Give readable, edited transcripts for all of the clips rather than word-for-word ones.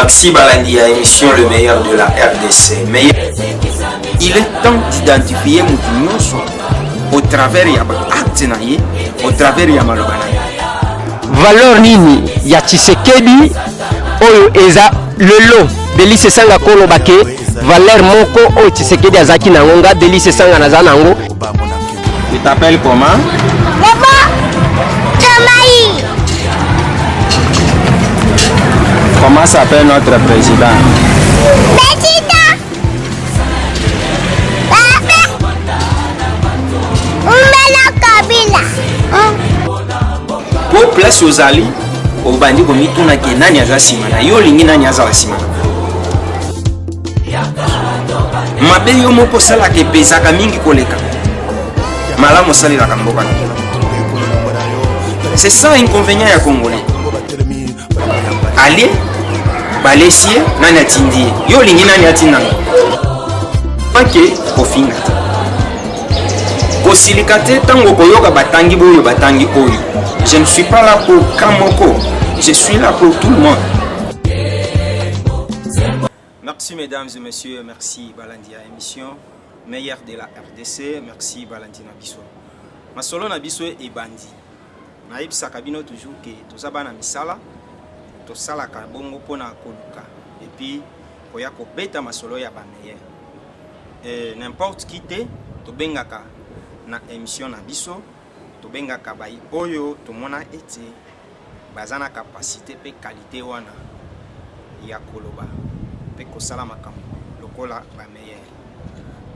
Maxi Balandi a émission Le meilleur de la RDC. Il est temps d'identifier Moutounyoso au travers de l'acte, au travers de Malobana. Valeur nini ya Tshisekedi oyo eza lelo Delice Sanga Kolo Bake valeur moko oyo Tshisekedi azaki nangonga Delice Sanga naza nango. Tu t'appelles comment? Comment s'appelle notre président? Pour place aux alliés, au bandit comme tout n'a qu'un an à Simana, yo l'ingénieur n'a pas Simana. Ma belle yo mo pour cela que pesa kamingi koleka. Malamu sali la kamboka. C'est ça inconvénient à Congolais. Allez, balesier, nani atindi. Yo lingi nani atinanga. Ok, kofinga. Kosilikate tango koyoka batangi boyo batangi oyo. Je ne suis pas là pour Kamoko. Je suis là pour tout le monde. Merci mesdames et messieurs, merci Balandi à émission meilleure de la RDC, merci Balandi Nabiso. Ma solo Nabiso et bandi. Naïb Sakabino toujours que tout ça bana misala. To sala ka bongo pona koluka et puis koya ko beta masolo ya bameyer et n'importe qui te to bengaka na émission na biso to bengaka bai oyo to mona ete bazana capacité pe qualité wana ya koloba pe ko sala makambo lokola bameyer.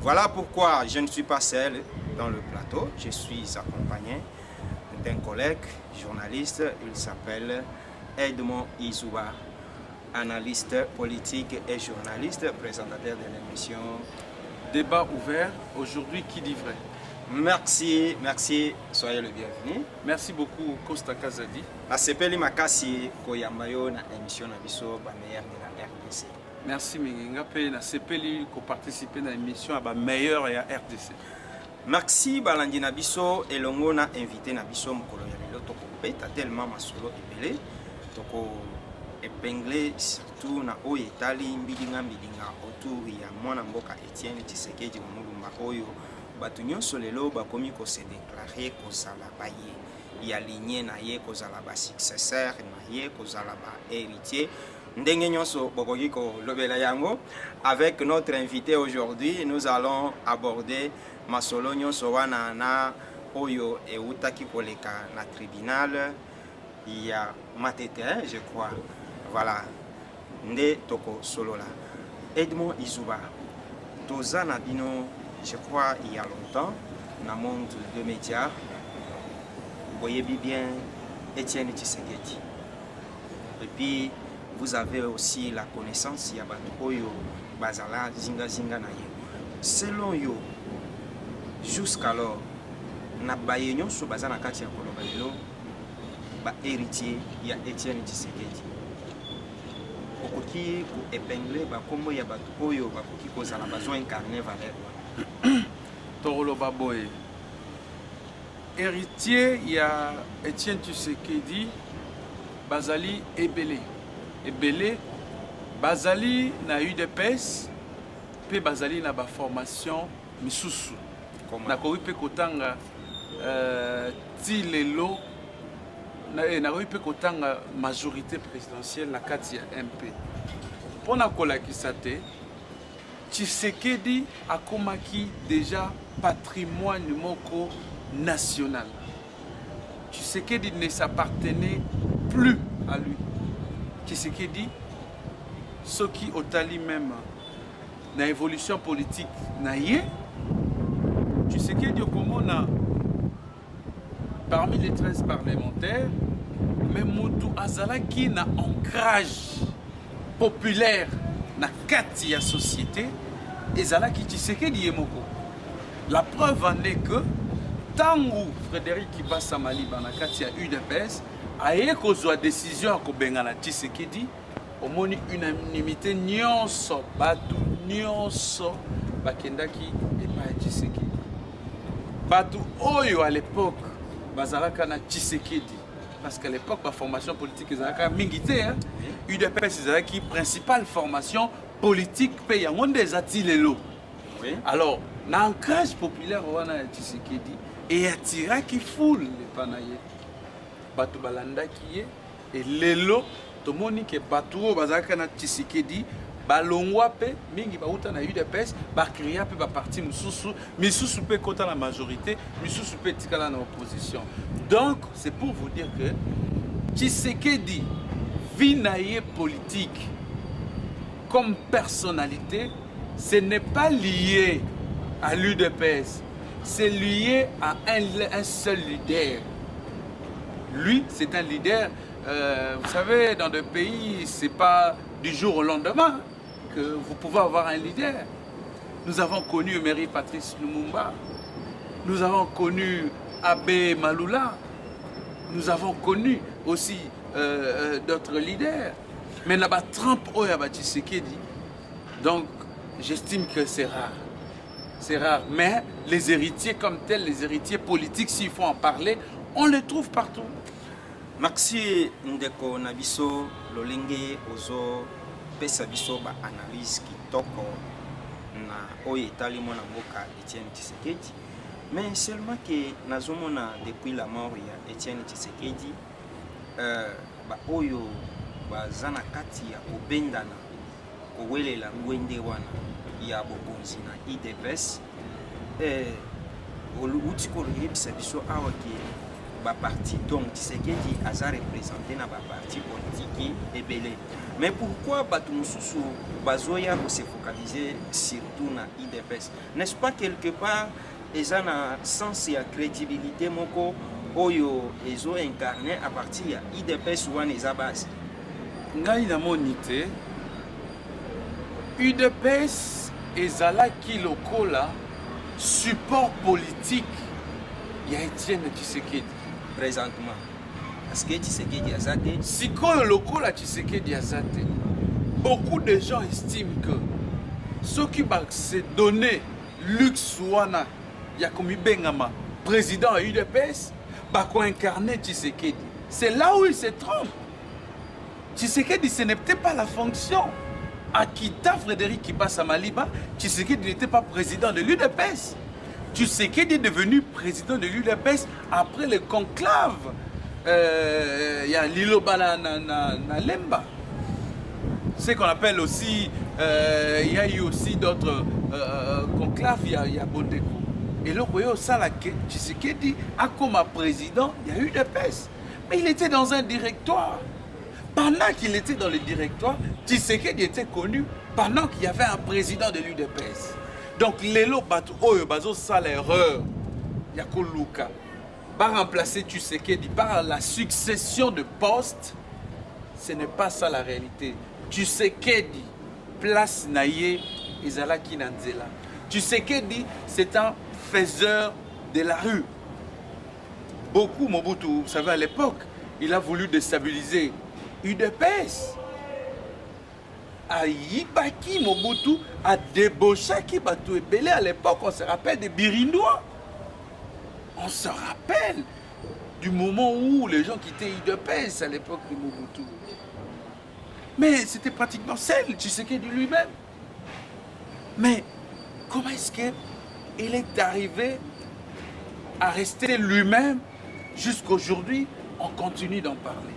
Voilà pourquoi je ne suis pas seul dans le plateau, je suis accompagné d'un collègue journaliste, il s'appelle Edmond Izouba, analyste politique et journaliste, présentateur de l'émission Débat ouvert, aujourd'hui qui dit vrai. Merci, merci, soyez le bienvenu. Merci beaucoup Costa Kazadi. La CPL Makasi Koyambayo na émission na biso ba meilleur de la RDC. Merci Mengenga pe na CPL ko participer na émission ba meilleur ya RDC. Merci Balandi na biso elongo na invité na biso mokolo ya lelo to ko beta tellement masolo ebele. Toko épinglé surtout na oyo etali mbidinga autour ya mwana mboka Etienne Tshisekedi Mulumba oyo batu nyonso lelo bakomi ko se déclarer kozala baye ya lignée na ye kozala ba successeur na ye kozala ba héritier ndenge nyonso bokoki ko lobela yango. Avec notre invité aujourd'hui, nous allons aborder masolo nyonso wana na oyo eutaki koleka na tribunal. Il y a Matete, je crois. Voilà. Nde Toko Solola. Edmond Izouba. Toza Nabino, je crois, il y a longtemps, dans le monde de médias. Vous voyez bien Etienne Tshisekedi. Et puis, vous avez aussi la connaissance, il y a Oyo, Bazala, Zinga Zinga Naye. Selon yo, jusqu'alors, Nabayenyo sous Bazana Katia Kolobalelo. Héritier, il y a Etienne Tshisekedi. Okoki ko épingler ba kombo ya batu oyo ba koki kozala besoin incarner valeur. Torolo Baboye. Héritier, il y a Etienne Tshisekedi, Bazali Ebele. Ebele, Bazali na UDPS, pe Bazali na ba formation misusu. Na kowi pe kotanga Tilelo. Na pe kotanga majorité présidentielle na kati ya MP. Pona kolakisa te Tshisekedi akomaki déjà patrimoine moko national. Tshisekedi ne s'appartenait plus à lui. Tshisekedi soki otali même na évolution politique na ye Tshisekedi okomona parmi les 13 parlementaires, mais Moutou Azalaki na ancrage populaire na kati ya société et Zalaki Tshisekedi Yemoko. La preuve en est que tangu Frédéric Kibasa Maliba na kati ya UDPS aye kozwa décision à kobenga na Tshisekedi omoni unanimité nyonso batu nyonso bakendaki epa Tshisekedi. Batu oyo à l'époque bazalaka na Tshisekedi parce qu'à l'époque la formation politique ezalaka mingi te hein. UDPS ezalaki principale formation politique pe yango nde ezati lelo. Alors l'ancrage populaire wana ya Tshisekedi et atiraki foule epana ye bato balandaki ye et lelo tomoni ke bato oyo bazalaka na Tshisekedi balongwa pe mingi bauta na UDPS bakria pe baparti misusu pe kota la majorité misusu pe tikala na opposition. Donc c'est pour vous dire que Tshisekedi vit na ye politique comme personnalité, ce n'est pas lié à l'UDPS, c'est lié à un seul leader. Lui, c'est un leader. Vous savez, dans des pays, c'est pas du jour au lendemain que vous pouvez avoir un leader. Nous avons connu Emery Patrice Lumumba, nous avons connu Abbé Maloula, nous avons connu aussi d'autres leaders. Mais là-bas, Trump, Tshisekedi. Donc, j'estime que c'est rare. C'est rare. Mais les héritiers comme tels, les héritiers politiques, s'il faut en parler, on les trouve partout. Merci ndeko na biso lolenge ozo pesa biso ba analyse kitoko na oyo etali mwana mboka Etienne Tshisekedi. Mais seulement que nazomona depuis la mort ya Etienne Tshisekedi ba oyo bazana kati ya kobendana kowelela ngwende wana ya bokonzi na UDPS uti ko yebisa biso awa ke ba parti donc Tshisekedi aza représenté na ba parti politique ebele. Mais pourquoi bato mususu bazoya ko se focaliser surtout na UDPS? N'est-ce pas quelque part ezana sens ya crédibilité moko oyo ezo incarné à partir ya UDPS wana eza base? Ngai na monite UDPS ezalaki lokola support politique ya Etienne Tshisekedi présentement. Parce que Tshisekedi azate sikoyo lokola Tshisekedi azate. Beaucoup de gens estiment que ceux qui va se donner luxe wana ya komi bengama président à UDPS va incarner Tshisekedi. C'est là où il se trompe. Tshisekedi, ce n'était pas la fonction. Akita Frédéric Kibasa Maliba, Tshisekedi n'était pas président de l'UDPS. Tshisekedi est devenu président de l'UDPS après le conclave. Il y a Liloba na Lemba. Ce qu'on appelle aussi, il y a eu aussi d'autres conclaves, il y a Bondeko. Et là, vous voyez, ça, Tshisekedi a comme président, il y a eu UDPS. Mais il était dans un directoire. Pendant qu'il était dans le directoire, Tshisekedi était connu pendant qu'il y avait un président de l'UDPS. Donc, Lelo Bato Oyo Bazo, ça l'erreur. Yako Luka. Par remplacer Tshisekedi par la succession de postes, ce n'est pas ça la réalité. Tshisekedi, place Naye, Ezalaki Nanzela. Tshisekedi, c'est un faiseur de la rue. Beaucoup, Mobutu, vous savez, à l'époque, il a voulu déstabiliser UDPS. Aïbaki Mobutu a débauché Bato Ebele à l'époque, on se rappelle des Birinois. On se rappelle du moment où les gens quittaient UDPS à l'époque de Mobutu. Mais c'était pratiquement celle Tshisekedi lui-même. Mais comment est-ce qu'il est arrivé à rester lui-même jusqu'aujourd'hui? On continue d'en parler.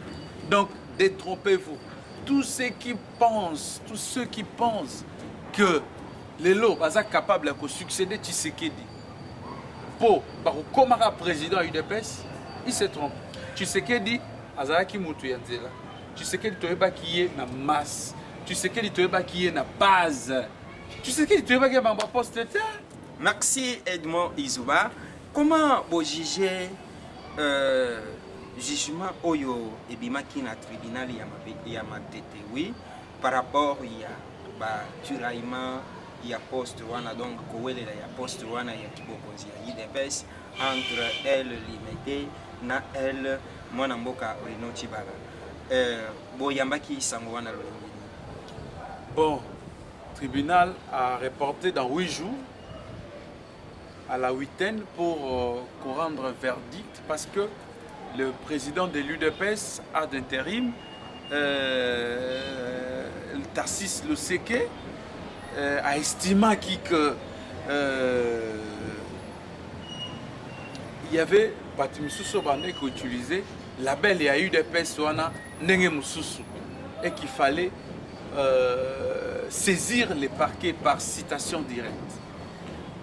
Donc, détrompez-vous. Tous ceux qui pensent que Lelo va capable de succéder Tshisekedi pour comme président UDPS, il se trompe. Tshisekedi azalaki mutu ya nzela. Tshisekedi toyeba ki ye na masse. Tshisekedi toyeba ki ye na base. Tshisekedi toyeba ki ba poste te. Merci Edmond Izuba. Comment vous jugez jugement oyo ebimaki na tribunal ya Matete, oui, par rapport ya ba turaillement ya poste wana, donc kowelela ya poste wana ya kibokonzi ya UDPS entre elle limité na elle mwana mboka Reno Chibala. Boyambaki sango wana lolengeni. Bon, tribunal a reporté dans 8 jours à la 8e pour qu'on rende un verdict parce que le président de l'UDPS ad intérim, Tarsis Loseke, a estimé que il y avait Batimisoso Bane qui utilisait la belle et UDPS et qu'il fallait saisir les parquets par citation directe.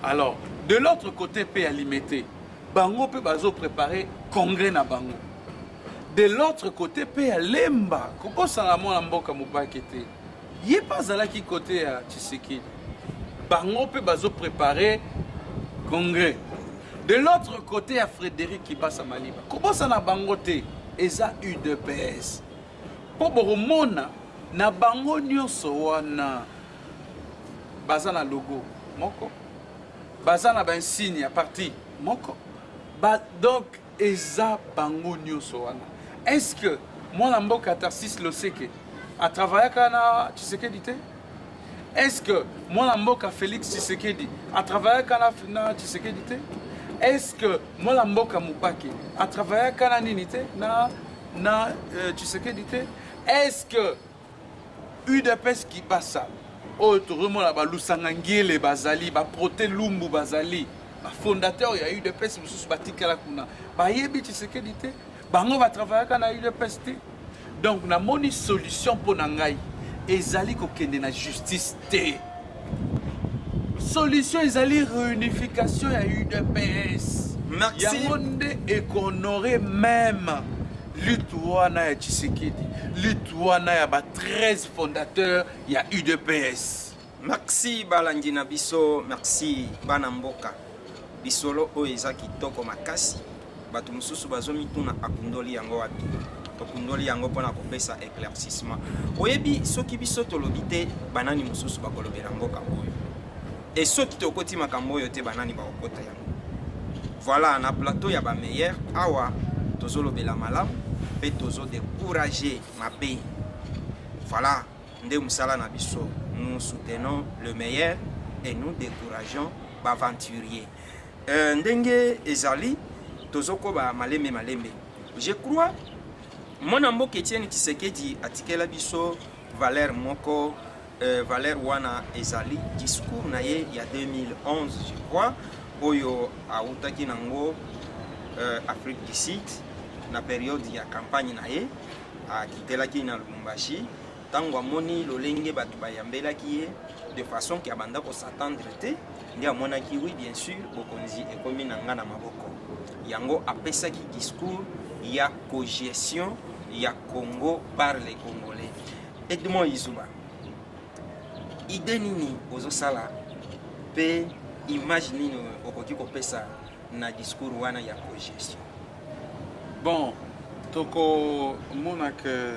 Alors, de l'autre côté, peut alimenter. Bango peut bazo préparer congrès na bango. De l'autre côté, peut alemba. Comment ça la mona mboka mubakete? Yé pas à la qui côté à Tshisekedi. Bango peut bazo préparer congrès. De l'autre côté, à Frédéric qui passe à Maliba. Comment ça na bango te? Eza UDPS. Pour boromona na bango nyonso wana baza na logo moko. Baza na ben signe à parti moko. Donc eza bango nyonso wana. Est-ce que moi na mboka Tarsis Loseke a travaillé kana Tshisekedi te? Est-ce que moi na mboka Félix Tshisekedi a travaillé kana Tshisekedi te? Est-ce que moi la mboka Mupake a travaillé kana nini te na Tshisekedi te? Est-ce que UDPS qui passe autrement là Lusanga Ngele bazali ba Prote Lumbu bazali ba fondateur ya UDPS mususu batikala kuna ba yebi Tshisekedi te bango va travailler kana UDPS te. Donc na moni solution pour nangai ezali ko kende na justice te. Solution ezali réunification ya UDPS. Merci. Yamonde et qu'on aurait même Lutuana ya Tshisekedi, Lutuana ya ba 13 fondateurs ya UDPS. Merci Balangina biso, merci Banamboka. Bisolo o eza kitoko makasi. Batu mususu bazomi tuna akundoli yango wapi. Tokundoli yango pona kopesa éclaircissement. Oyebi soki biso tolobite banani mususu bakolobela mboka oyo. Et soki tokoti makambo yo te banani bakokota yango. Voilà na plateau ya ba meilleur awa tozolobela malamu. Et tozo décourager ma paix. Voilà, nous soutenons le meilleur et nous décourageons l'aventurier. Ndenge ezali tozoko ba malembe. Je crois mon ambo Etienne Tshisekedi atikela biso Valère Moko Valère wana ezali discours na ye ya 2011 je crois oyo autaki nango Afrique du Sud. Na période ya campagne na ye akitelaki na Lubumbashi tango amoni lolenge batu bayambelaki ye de façon ki abanda ko s'attendre te ndi amonaki oui bien sûr bokonzi ekomi na nga na maboko yango apesaki discours ya cogestion ya Congo par les Congolais. Edmond Izuba ide nini ozosala pe image nini okoki kopesa na discours wana ya cogestion? Bon, toko mona que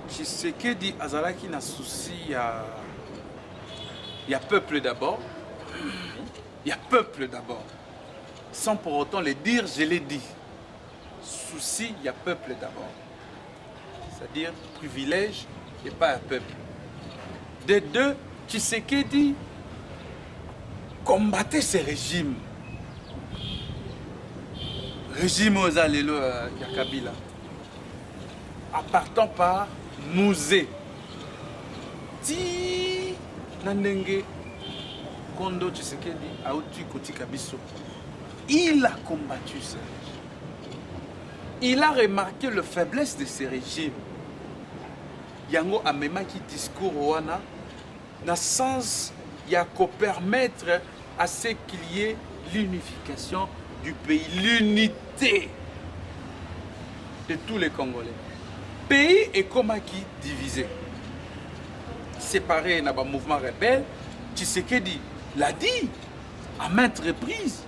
Tshisekedi azalaki na souci il y a peuple d'abord. Il y a peuple d'abord. Sans pour autant le dire, je l'ai dit. Souci, il y a peuple d'abord. C'est-à-dire privilège et pas un peuple. Des deux, Tshisekedi combattait ces régimes. Régime aux Allélo Yakabila, appartant par Mouzé. Ti Nandenge Kondo Tshisekedi Aouti Kotika Bisso. Il a combattu ces régimes. Il a remarqué la faiblesse de ces régimes. Yango Amema qui discours Wana, dans le sens, il y a qu'à permettre à ce qu'il y ait l'unification du pays, l'unité de tous les Congolais. Pays est comme qui divisé. Séparé dans le mouvement rebelle, Tshisekedi l'a dit à maintes reprises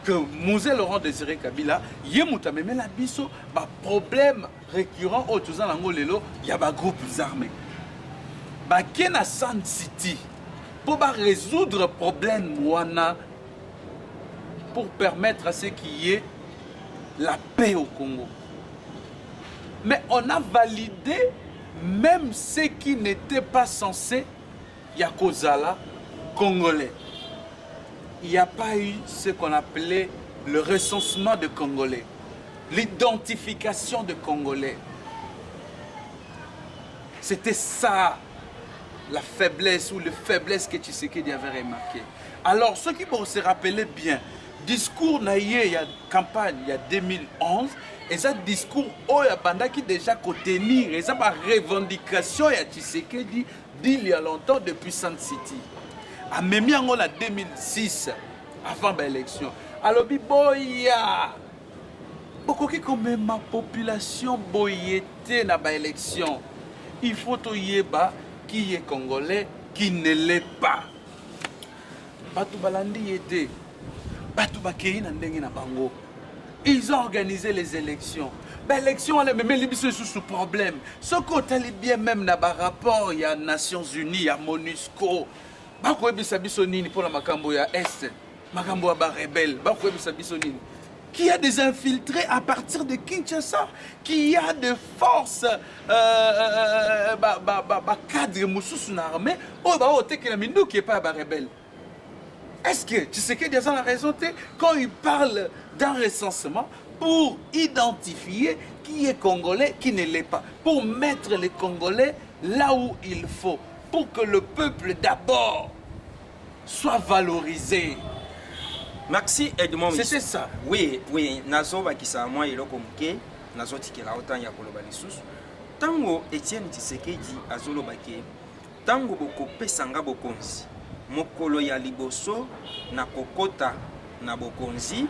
que Moselle Laurent Désiré Kabila, il y a un problème récurrent au Lelo, il y a des groupes armés. Il y a Sand City pour résoudre le problème pour permettre à ce qu'il y ait la paix au Congo. Mais on a validé même ce qui n'était pas censé Yakozala congolais. Il n'y a pas eu ce qu'on appelait le recensement de Congolais. l'identification de Congolais. C'était ça, la faiblesse ou les faiblesses que Tshisekedi avait remarqué. Alors, ceux qui vont se rappeler bien, discours naïe, il y a campagne, il y a 2011, et ça discours, oh, il y a banda qui déjà contenir, et ça, par revendication, il y a Tshisekedi, d'il y a longtemps, depuis Sun City. A même en 2006, avant l'élection. Alors, boya, beaucoup qui quand même ma population boyette dans l'élection. Il faut yeba qui est congolais, qui ne l'est pas. Batu balandi était, batu bakei na ndenge na bango. Ils ont organisé les élections. L'élection, elle est même sous problème. Ce côté bien même dans le rapport, il y a Nations Unies, il y a MONUSCO. Pour la Makambo ya Est, Makambo ya rebelle, qui a des infiltrés à partir de Kinshasa, qui a des forces cadre moussous na armée, qui est pas rebelle. Est-ce que tu sais qu'il y a la raison quand il parle d'un recensement pour identifier qui est congolais, qui ne l'est pas, pour mettre les Congolais là où il faut, pour que le peuple d'abord soit valorisé. Merci Edmond. C'était ça. Oui, nazo bakisa moi eloko muke, nazo tikela autant ya koloba lisusu. Tango Etienne Tshisekedi azolobaki, tango boko pesanga bokonzi, mokolo ya liboso na kokota na bokonzi,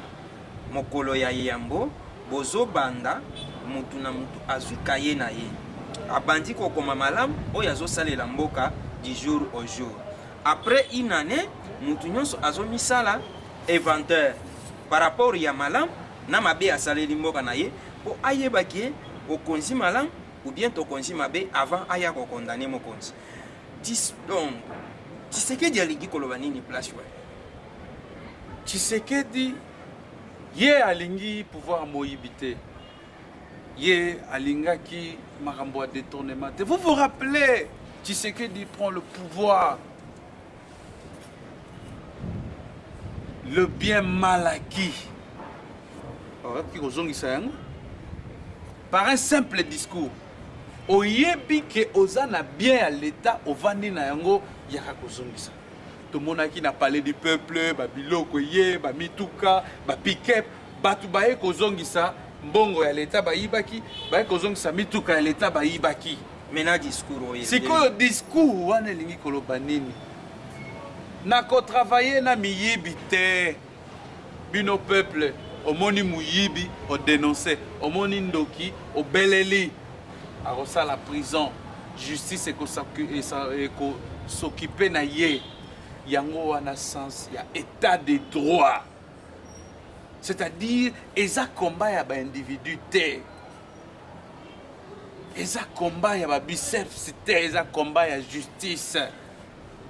mokolo ya yambo, bozo banda, mutu na mutu azuka ye na ye. Abandi kokoma malamu, oyo azosalela mboka du jour au jour. Après une année, mutu nyonso azomisala inventeur par rapport ya malam na mabe asaleli mboka na ye po ayebaki okonzi malam ou bien tokonzi mabe avant aya ko condamner mokonzi. Donc Tshisekedi alingi koloba nini place wa Tshisekedi ye alingi pouvoir moyibité. Ye alingaki makambo ya détournement. Vous vous rappelez, Tshisekedi prend le pouvoir. Le bien mal acquis. Par un simple discours. Oyebi ke ozana bien à l'état ovandi na yango yaka kozongisa. Tout le monde qui n'a parlé du peuple, ba biloko ye, ba mituka, ba pick-up, batu baye kozongisa mbongo ya l'état ba yibaki, baye kozongisa mituka ya l'état ba yibaki. Mena discours oye. Siko discours wana lingi koloba nini? Nako travailler na miyibi te. Bino peuple, au moni muyibi, au dénoncer, au moni ndoki, au beleli, à la prison, justice et s'occuper na ye. Yango wana sens, ya état de droit. C'est-à-dire, eza combat ya ba individu te. Eza combat ya ba biceps te, eza combat ya justice.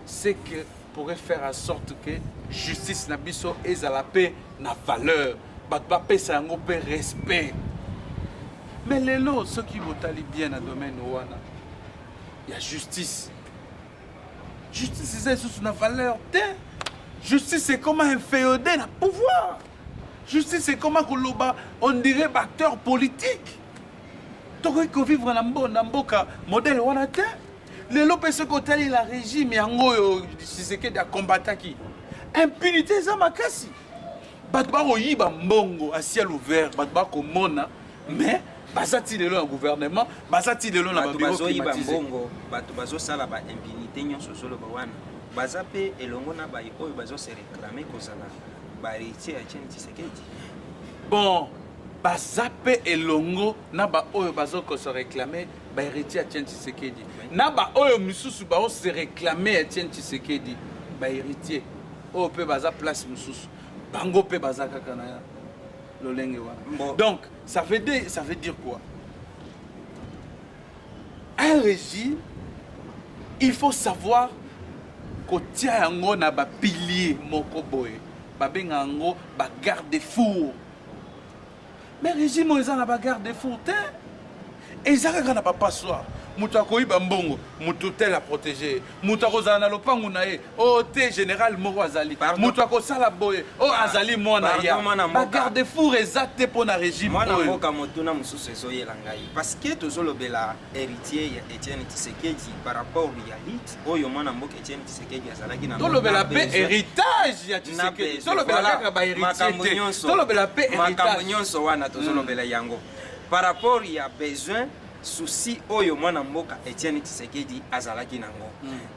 C'est que pourrait faire en sorte que justice na biso eza la paix na valeur bat paix ça ngo pe respect. Mais les lots ceux qui votali bien dans domaine wana il y a justice c'est sous na valeur te. Justice c'est comment inféoder na pouvoir. Justice c'est comment koloba on dirait acteur politique. Toko ko vivre na mboka modèle wana te. Les lopes côté la régime yango Tshisekedi a combattu. Impunité za makasi. Batba oyiba mbongo à ciel ouvert, batba komona mais bazati lelo na gouvernement, bazati lelo na bureau climatisé. Mbongo, batu bazo sala ba impunité nyonso solo ba wana. Bazape elongo na ba oyo bazo se réclamer kozala ba héritier ya Tshisekedi. Bon, bazape elongo na ba oyo bazo ko se réclamer ba héritier ya Tshisekedi. Na ba oyo misusu ba se réclamer ya Tshisekedi ba héritier. O pe baza place misusu. Bango pe baza kaka na lolenge wana. Donc ça veut dire quoi? Un régime, il faut savoir ko tia yango na ba pilier moko boye. Ba benga yango ba garde-fou. Mais régime eza na ba garde-fou te. Ezaka na ba passoire. mutu akoyiba mbongo mutu tel a protégé mutu akozala na lopango na ye o te général moko azali mutu akosala boye o azali mwana ya bagarde four eza te mpo na régime mwana mboka motuna mosusu ezoyela ngai parce que tozolobela héritier ya Etienne Tshisekedi par rapport ya hit oyo mwana mboka Etienne Tshisekedi azalaki na tolobela pe héritage ya Tshisekedi tolobela kaka ba héritier te tolobela pe makambo nyonso wana tozolobela yango par rapport ya besoin souci oyo mwana mboka Etienne Tshisekedi azalaki nango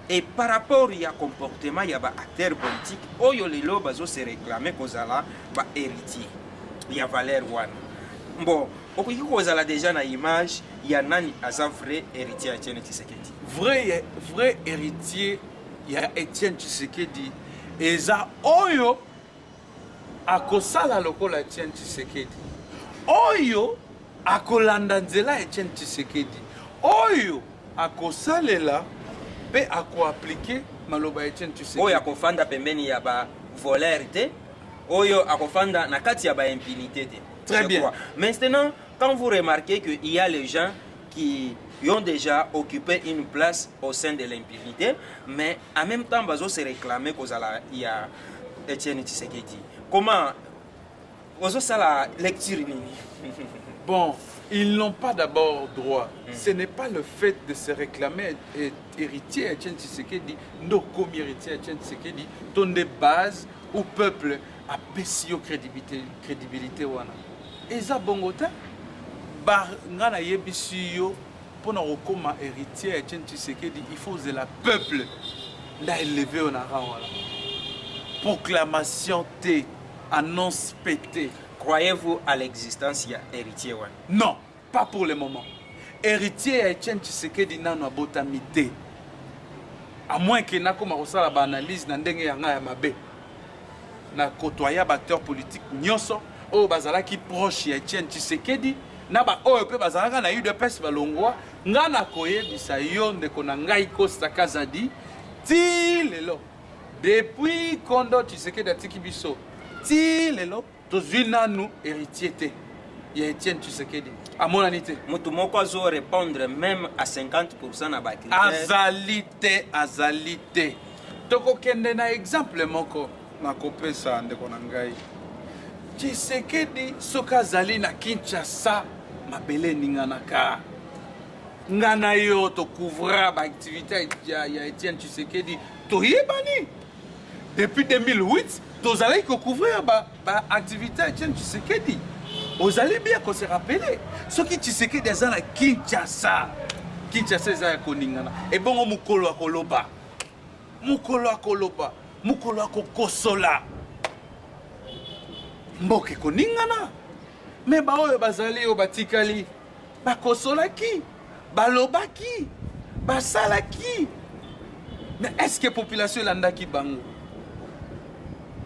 et par rapport ya comportement ya ba acteur politique oyo lelo bazo se réclamer kozala ba héritier ya valeur wana bon okoki kozala déjà na image ya nani aza vrai héritier ya Etienne Tshisekedi vrai héritier ya Etienne Tshisekedi eza oyo akosala lokola Etienne Tshisekedi oyo akolanda nzela Etienne Tshisekedi oyo akosalela pe akoaplike maloba Etienne Tshisekedi oyo akofanda pembeni ya ba voleur te oyo akofanda na kati ya ba impunité te. Très bien. Maintenant, quand vous remarquez qu'il y a les gens qui ont déjà occupé une place au sein de l'impunité, mais en même temps, ils se réclamer qu'il y a Etienne Tshisekedi. Comment vous avez la lecture? Bon, ils n'ont pas d'abord droit. Ce n'est pas le fait de se réclamer héritier Etienne Tshisekedi, non comme héritier Etienne Tshisekedi, ton des bases au peuple a pesio crédibilité wana. Et ça bongota bar ngana yebisiyo pour na okoma héritier Etienne Tshisekedi, il faut que le peuple n'a élevé au nara wala. Proclamation T, annonce pété. Croyez-vous à l'existence de héritier wana? Non, pas pour le moment. Héritier Etienne Tshisekedi nano abotamité. À moins que na koma kosala ba analyse na ndenge yanga ya mabe. Na kotoya acteur politique nyonso o bazala ki proche ya Etienne Tshisekedi na ba oyo pe bazalaka na UDPS balongwa nga na koyebisa yo ndeko na ngai Costa Kazadi ti lelo depuis kondo Tshisekedi atiki biso ti lelo tozwi nanu héritier te ya Etienne Tshisekedi amonani te mutu moko azo répondre même à 50% na ba critères azali te tokokende na exemple moko nakopesa ndeko na ngai Tshisekedi soka azali na Kinshasa mabele ninganaka ngana yo to couvrir ba activité ya Etienne Tshisekedi toyebani depuis 2008 tozali ko couvrir ba activité ya Etienne Tshisekedi ozali bien ko se rappeler soki Tshisekedi azala Kinshasa eza ya koningana e bongo mukolo akoloba mukolo akokosola mboke koningana me baoyo bazali oyo batikali bakosolaki balobaki basalaki mais est-ce que population elandaki bango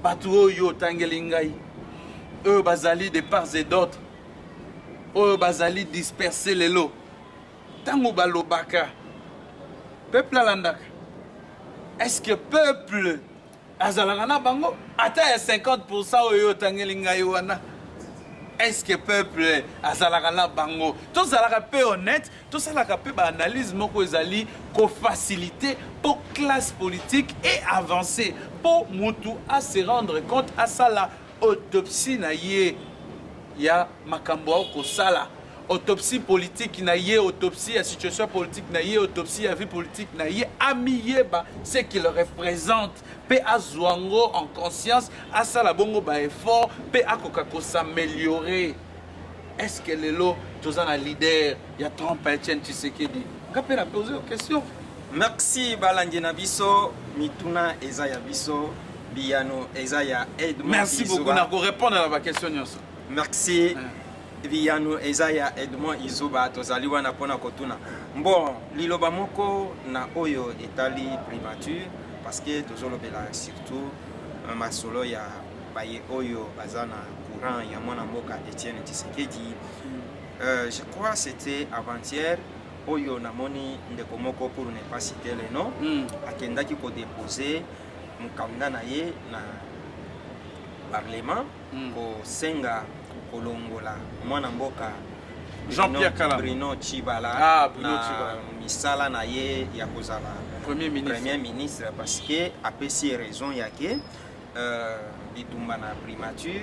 bato oyo otangeli ngai oyo bazali de parts et d'autres oyo bazali disperser lelo ntango balobaka peuple alandaka. Est-ce que peuple azalaka na bango ata ya 50% oyo tangeli ngai wana? Est-ce que peuple azalaka na bango? Tozalaka pe honnête, tozalaka pe ba analyse moko ezali ko faciliter pour classe politique et avancer pour mutu à se rendre compte à ça la autopsie na ye ya makambo ko sala. Autopsie politique na ye, autopsie à situation politique na ye, autopsie à vie politique na ye, amiyeba ce qu'il représente, pe azwango en conscience, à ça la bongo ba effort, pe akokako s'améliorer. Est-ce que le lot, tous un leader, il y a Trump Etienne Tshisekedi? Kapé la poser une question. Merci Balangina Biso, Mituna Ezaya Biso, Biano Ezaya Edmond. Merci beaucoup pour répondre à la question. Merci. Viano Ezaya Edmond Izuba tozali wana pona kotuna. Bon, liloba moko na oyo etali primature parce que tozolobela surtout masolo ya baye oyo bazana courant ya mwana mboka Etienne Tshisekedi. Je crois c'était avant-hier oyo namoni ndeko moko pour ne pas citer le nom akendaki ko déposer mukanda na ye na parlement ko senga kolongola mwana mboka Jean-Pierre Kala. Bruno Tshibala. Ah, Bruno Tshibala. Misala na ye ya kozala Premier ministre parce que apesi raison yake bitumba na primature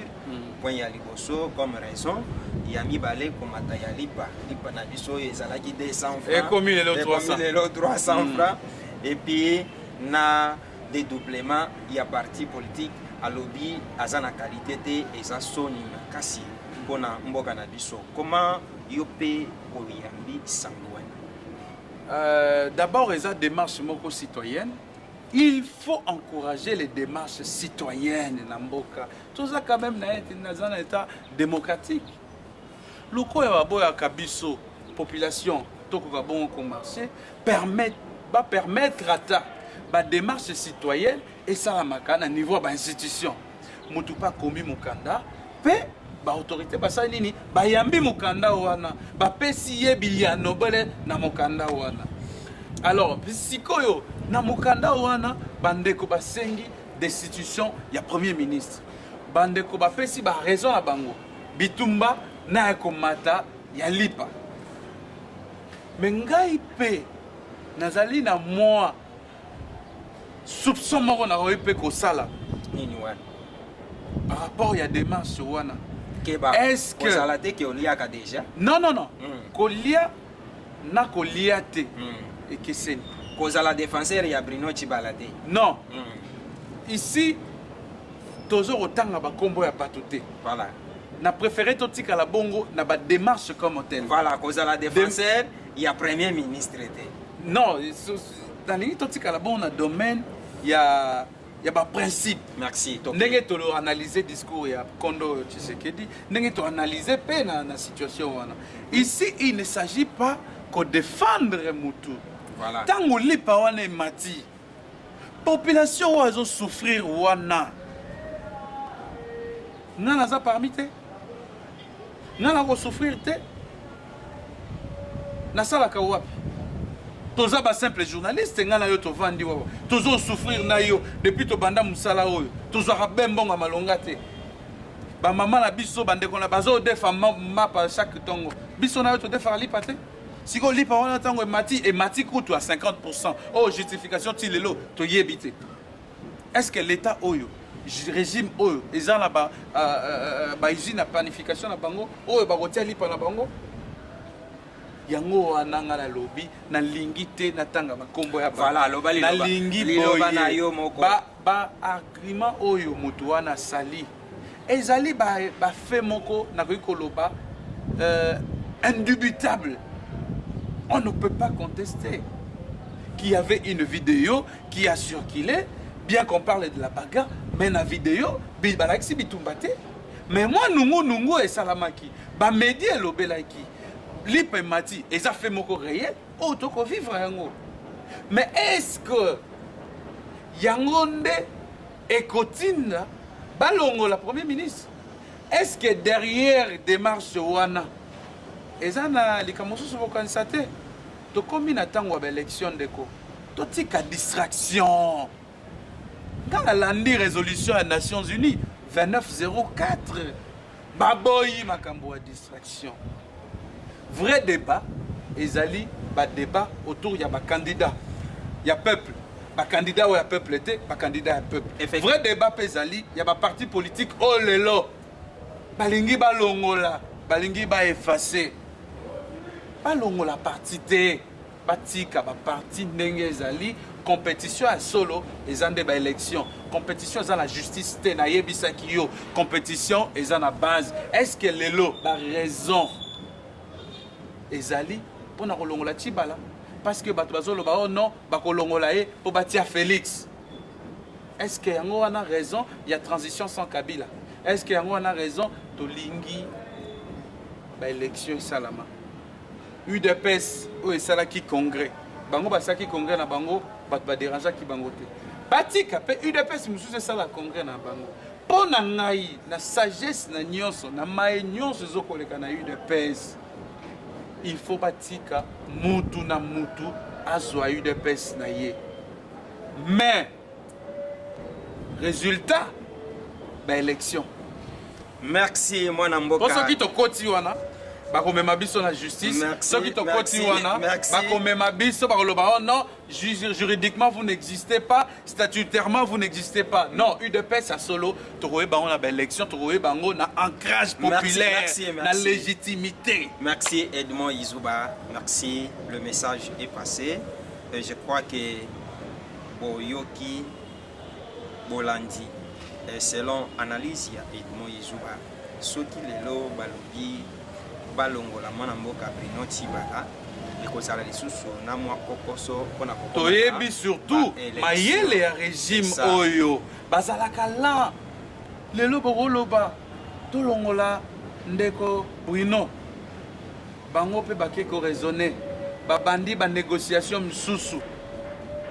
point ya liboso comme raison ya mibale komata ya lipa na biso ezalaki 200 francs et comme il est le 300 francs et puis na dédoublement ya parti politique alobi azana qualité te eza soni kasi pona mboka na biso comment yo pe oyambi sangwana. D'abord, les démarches citoyennes. Il faut encourager les démarches citoyennes. Tout ça, quand même, dans un état démocratique. Le Kabiso, population, va permettre à la démarche citoyenne et ça, à niveau de l'institution. Je ne pas commis mon candidat. Autorité basa nini bayambi mukanda wana bapesi ye biliano bele na mukanda wana. Alors sikoyo na mukanda wana bandeko basengi destitution ya premier ministre, bandeko bapesi ba raison na bango bitumba na ekomata ya lipa. Mengai pe nazali na moi soupçon moko na oyepe ko sala nini wana par rapport ya démarche wana. Est-ce que Kozalate qui oliaka déjà? Non. Kolia na koliate et que c'est Kozala défenseur ya Bruno Tshibala. Non. Ici toujours autant ba kombo ya batuté. Voilà. Na préféré totika la bongo na ba démarche comme tel. Voilà, Kozala défenseur ya premier ministre. Non, dans les totika la bongo na domaine ya ba principe. Merci. Ndenge to analyser discours ya Kondo Tshisekedi, ndenge to analyser pe na situation wana. Ici il ne s'agit pas que défendre Moutou. Voilà. Tango lipa wana mati. Population ozo souffrir wana. Nana za parmi te. Nana ko souffrir te. Na sala ka wapi. Toza ba simple journaliste ngana yo to vandi wa. Tozo souffrir na yo depuis to banda musala oyo. Tozo rabembonga malonga te. Ba mama na biso bande kona bazo defa mapa chaque tongo. Biso na yo to defa lipa te. Si ko lipa wana tango e mati kutu à 50%. Oh justification ti lelo to yebite. Est-ce que l'état oyo régime oyo ezana ba usine na planification na bango oyo ba kotia lipa na bango? Yango ananga na lobby na lingi te na tanga makombo ya voilà lobali na lingi boye na yo moko ba agreement oyo mutu wana sali ezali ba fait moko na koloba indubitable, on ne peut pas contester qu'il y avait une vidéo qui a circulé, bien qu'on parle de la bagarre, mais la vidéo balaxi bitumbate mais moi nungu et salamaki ba média lobelaki lipe mati et ça fait moko réel auto vivre yango. Mais est-ce que yangonde ekotinda balongo la premier ministre? Est-ce que derrière démarche wana ezana likamoso so constater to combina tango ba élection deko to tika distraction quand la résolution des Nations Unies 2904 baboyi makambo ya distraction. Vrai débat, ezali ba débat autour ya ba candidat, ya peuple, ba candidat ou ya peuple était, ba candidat ya peuple. Vrai débat ezali ya ba parti politique oh lelo. Balingi ba longola, balingi ba effacer. Ba longola parti te, batika ba parti ndenge ezali compétition à solo ezande ba élection. Compétition dans la justice te na yebisa kiyo. Compétition ezan na base. Est-ce que lelo ba raison ezali pour na kolongola Tshibala parce que bato bazolo ba oh non ba kolongola e pour batia Félix? Est-ce que yango wana raison il y a transition sans Kabila? Est-ce que yango wana raison to lingi ba élection salama UDPS ou esalaki congrès bango basaki congrès na bango bato ba déranger ki bango te batika pe UDPS mususu sala congrès na bango pona ngai na sagesse na nyonso na mai nyonso zokoleka na UDPS. Il faut batika mutu na mutu azwa UDPS na ye. Mais résultat ba élection. Merci mwana mboka. Boso ki to koti wana bakomema biso la justice. Soki tokoti wana merci. bakomema biso bakoloba non, juridiquement vous n'existez pas, statutairement vous n'existez pas. Non, UDPS à solo tokoye bango na élection, tokoye bango na ancrage populaire, na légitimité. Merci Edmond Izuba, merci, le message est passé. Je crois que Boyoki Bolandi, selon analyse ya Edmond Izuba, soki lelo balobi balongola mwana mboka Bruno Tshibala ekozala lisusu na mwa kokoso mpona toyebi surtout mayele ya régime oyo bazalaka la lelo bokoloba tolongola ndeko Bruno bango mpe bakeko raisonner babandi banégociation misusu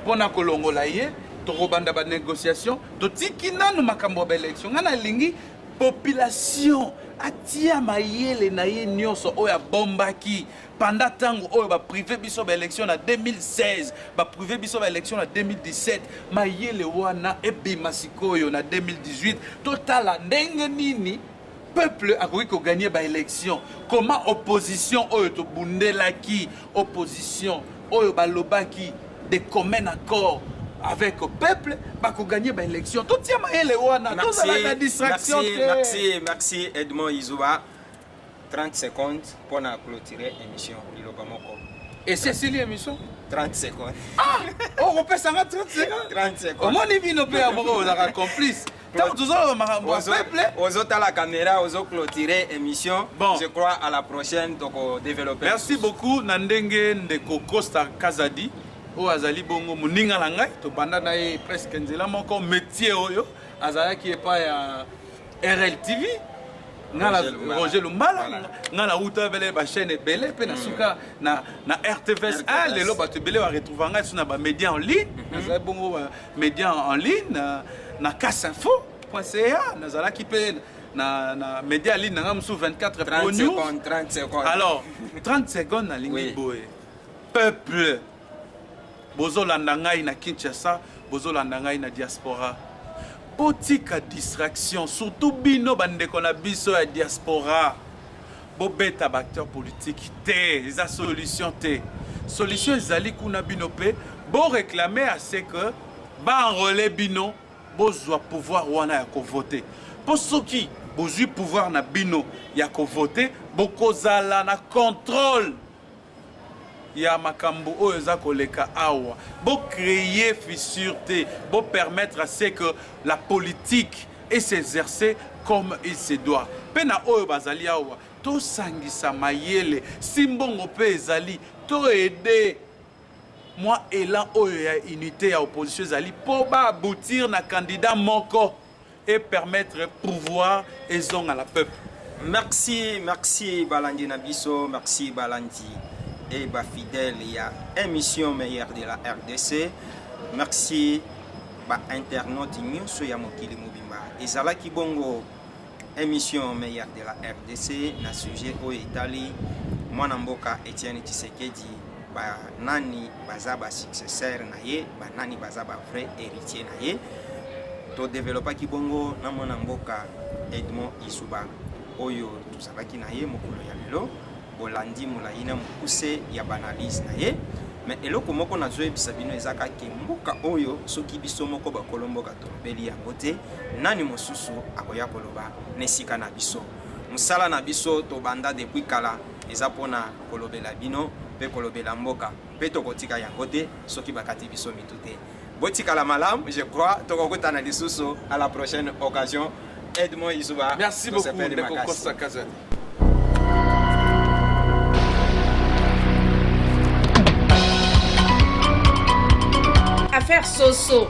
mpona kolongola ye tokobanda banégociation totiki nanu makambo ya baélection nga nalingi population atia mayele na ye nyonso oyo abombaki pendant tango oyo baprivé biso baélection na 2016 baprivé biso baélection na 2017 mayele wana ebima sikoyo na 2018 totala ndenge nini peuple akoki koganye baélection comment opposition oyo tobundelaki opposition oyo balobaki de commun accord avec le peuple, bako gagner ba élection. Tout tient maëlle wana, tout la distraction. Merci Edmond Izuba. 30 secondes pour clôturer l'émission. Et c'est l'émission 30 secondes. Ah, on peut s'en 30 secondes. 30 secondes. Comment on vit nos pays amoureux, on a complice. Aux autres à la caméra, aux autres clôturer l'émission. Bon. Je crois à la prochaine, donc développer. Merci beaucoup, Nandenge Ndeko Costa Kazadi. O azali bongo muninga la ngai to banda na ye presque nzela moko métier oyo azala qui est pas ya RLTV ngala Roger Lumbala ngala uta vele ba chaîne belé pe na suka na RTVS a lelo ba te belé va retrouver ngai sur na ba média en ligne azala bongo média en ligne na casinfo.ca nazala qui pe na média en ligne na msu 24 30 secondes 30 secondes. Alors 30 secondes na lingi boye peuple bozolanda ngai na Kinshasa, bozolanda ngai na diaspora. Botika distraction, surtout bino bandeko na biso ya diaspora. Bobeta acteur politique te, eza solution te. Solution ezali kuna bino pe, bo réclamer à ce que ba enrôler bino, bozwa pouvoir wana ya ko voter. Pour soki bozui pouvoir na bino ya ko voter, bokozala na contrôle. Ya makambo oyo za koleka awa bo créer fissure te bo permettre à ce que la politique et s'exercer comme il se doit pena oyo bazali awa to sangisa mayele simbongo pe ezali to aider moi élan oyo ya unité ya opposition ezali po ba aboutir na candidat moko et permettre pouvoir ezong à la peuple. Merci Balandi Nabiso, merci Balandi et bah fidèle il y a émission meilleure de la RDC. Merci bah internaute nyonso ya mokili mobimba ezala ki bongo émission meilleure de la RDC na sujet o Italie mwana mboka Etienne Tshisekedi ba nani baza ba successeur na ye ba nani baza ba vrai héritier na ye to développer ki bongo na mwana mboka Edmond Izuba oyo tuzalaki na ye mokolo ya lelo bolandi mulaina mukuse ya banalise na ye mais eloko moko na zoe bisabino ezaka ke mboka oyo soki biso moko bakolomboka tolobeli yango te nani mosusu akoya koloba nesika na biso musala na biso to banda depuis kala eza pona kolobela bino pe kolobela mboka pe tokotika yango te soki bakati biso mitute botikala malam je crois tokokutana lisusu à la prochaine occasion. Edmond Izuba. Merci beaucoup Ndeko Costa Kazadi. Affaire Soso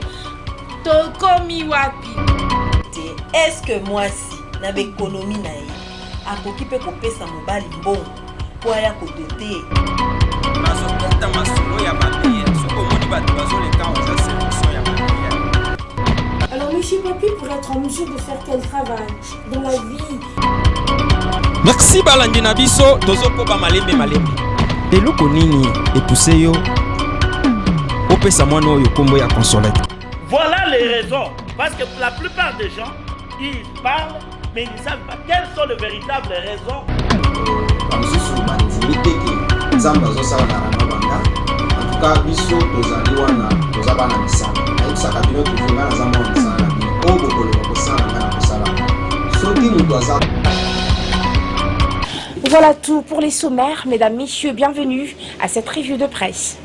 tokomi wapi est-ce que moi si na économie na ye akoki pe kopesa mobali mbongo po aya kodote nazo porta masolo ya papier soko moni bato bazo le temps za sélection ya papier. Alors monsieur Papi pour être en mesure de faire quel travail dans la vie. Merci balandi na biso tozoko ba malembe eloko nini epousse yo opesa mwana oyo kombo ya Consolette. Voilà les raisons. Parce que la plupart des gens, ils parlent, mais ils ne savent pas quelles sont les véritables raisons. bamosusu bandimi teke nzambe azosala na rama banda en tout cas biso tozali wana toza bana misala nayebisaka bino toujours nga naza mwana misala na bino oyo bokoloba kosala nga na kosala soki moto aza. Voilà tout pour les sommaires. Mesdames, messieurs, bienvenue à cette revue de presse.